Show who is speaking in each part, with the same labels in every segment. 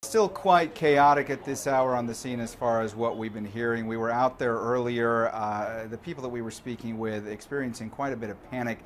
Speaker 1: Still quite chaotic at this hour on the scene as far as what we've been hearing. We were out there earlier. The people that we were speaking with experiencing quite a bit of panic.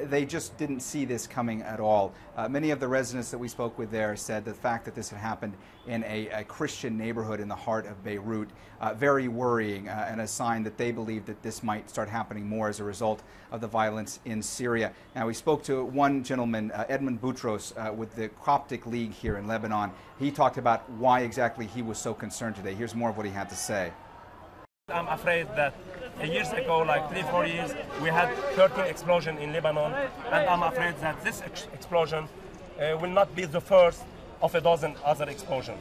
Speaker 1: They just didn't see this coming at all. Many of the residents that we spoke with there said the fact that this had happened in a Christian neighborhood in the heart of Beirut, very worrying and a sign that they believe that this might start happening more as a result of the violence in Syria. Now, we spoke to one gentleman, Edmund Boutros, with the Coptic League here in Lebanon. He talked about why exactly he was so concerned today. Here's more of what he had to say.
Speaker 2: I'm afraid that years ago, like 3-4 years, we had 13 explosions in Lebanon, and I'm afraid that this explosion will not be the first of a dozen other explosions.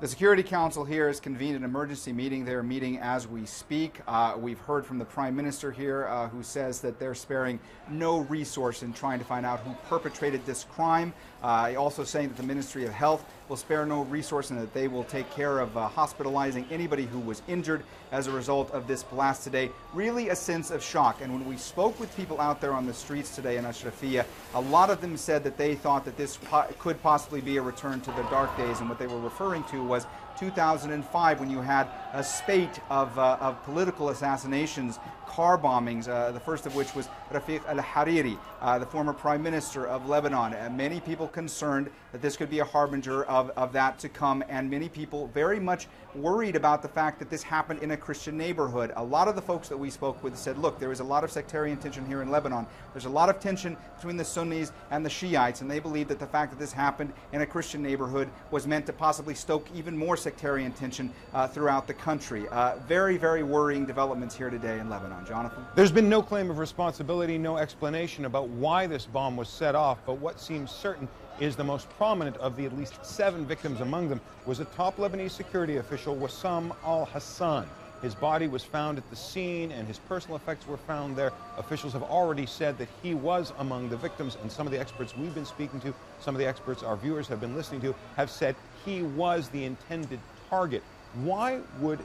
Speaker 1: The Security Council here has convened an emergency meeting. They're meeting as we speak. We've heard from the Prime Minister here who says that they're sparing no resource in trying to find out who perpetrated this crime. Also saying that the Ministry of Health will spare no resource and that they will take care of hospitalizing anybody who was injured as a result of this blast today. Really a sense of shock. And when we spoke with people out there on the streets today in Ashrafiyeh, a lot of them said that they thought that this could possibly be a return to the dark days, and what they were referring to was 2005, when you had a spate of political assassinations, car bombings, the first of which was Rafiq al-Hariri, the former prime minister of Lebanon. Many people concerned that this could be a harbinger of that to come, and many people very much worried about the fact that this happened in a Christian neighborhood. A lot of the folks that we spoke with said, look, there is a lot of sectarian tension here in Lebanon. There's a lot of tension between the Sunnis and the Shiites, and they believe that the fact that this happened in a Christian neighborhood was meant to possibly stoke even more sectarian tension throughout the country. Very, very worrying developments here today in Lebanon. Jonathan?
Speaker 3: There's been no claim of responsibility, no explanation about why this bomb was set off, but what seems certain is the most prominent of the at least 7 victims among them was a top Lebanese security official, Wissam Al-Hassan. His body was found at the scene and his personal effects were found there. Officials have already said that he was among the victims, and some of the experts we've been speaking to, some of the experts our viewers have been listening to, have said he was the intended target. Why would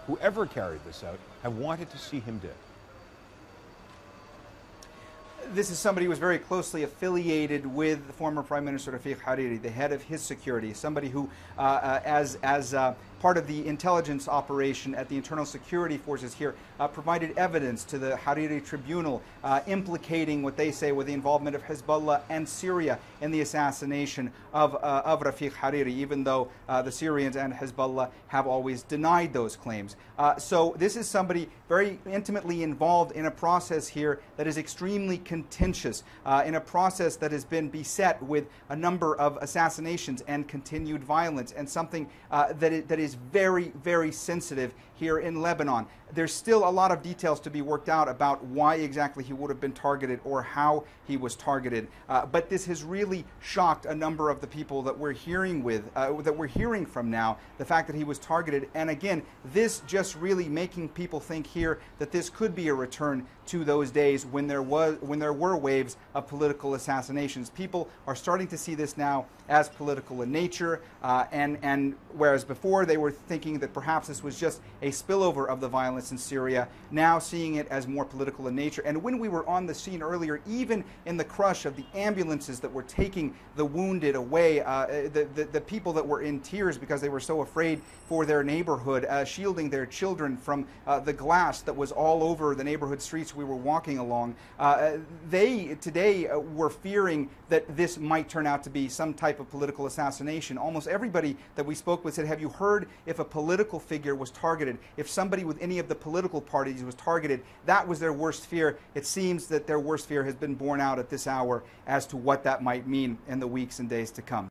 Speaker 3: whoever carried this out have wanted to see him dead?
Speaker 1: This is somebody who was very closely affiliated with the former Prime Minister Rafiq Hariri, the head of his security, somebody who, as part of the intelligence operation at the internal security forces here, provided evidence to the Hariri tribunal implicating what they say was the involvement of Hezbollah and Syria in the assassination of Rafiq Hariri, even though the Syrians and Hezbollah have always denied those claims. So this is somebody very intimately involved in a process here that is extremely contentious, in a process that has been beset with a number of assassinations and continued violence, and something that is very, very sensitive here in Lebanon. There's still a lot of details to be worked out about why exactly he would have been targeted or how he was targeted. But this has really shocked a number of the people that we're hearing from now, the fact that he was targeted. And again, this just really making people think here that this could be a return to those days when there were waves of political assassinations. People are starting to see this now as political in nature, and whereas before they were thinking that perhaps this was just a spillover of the violence in Syria, now seeing it as more political in nature. And when we were on the scene earlier, even in the crush of the ambulances that were taking the wounded away, the people that were in tears because they were so afraid for their neighborhood, shielding their children from the glass that was all over the neighborhood streets we were walking along, they today were fearing that this might turn out to be some type of political assassination. Almost everybody that we spoke with said, have you heard if a political figure was targeted? If somebody with any of the political parties was targeted, that was their worst fear. It seems that their worst fear has been borne out at this hour as to what that might mean in the weeks and days to come.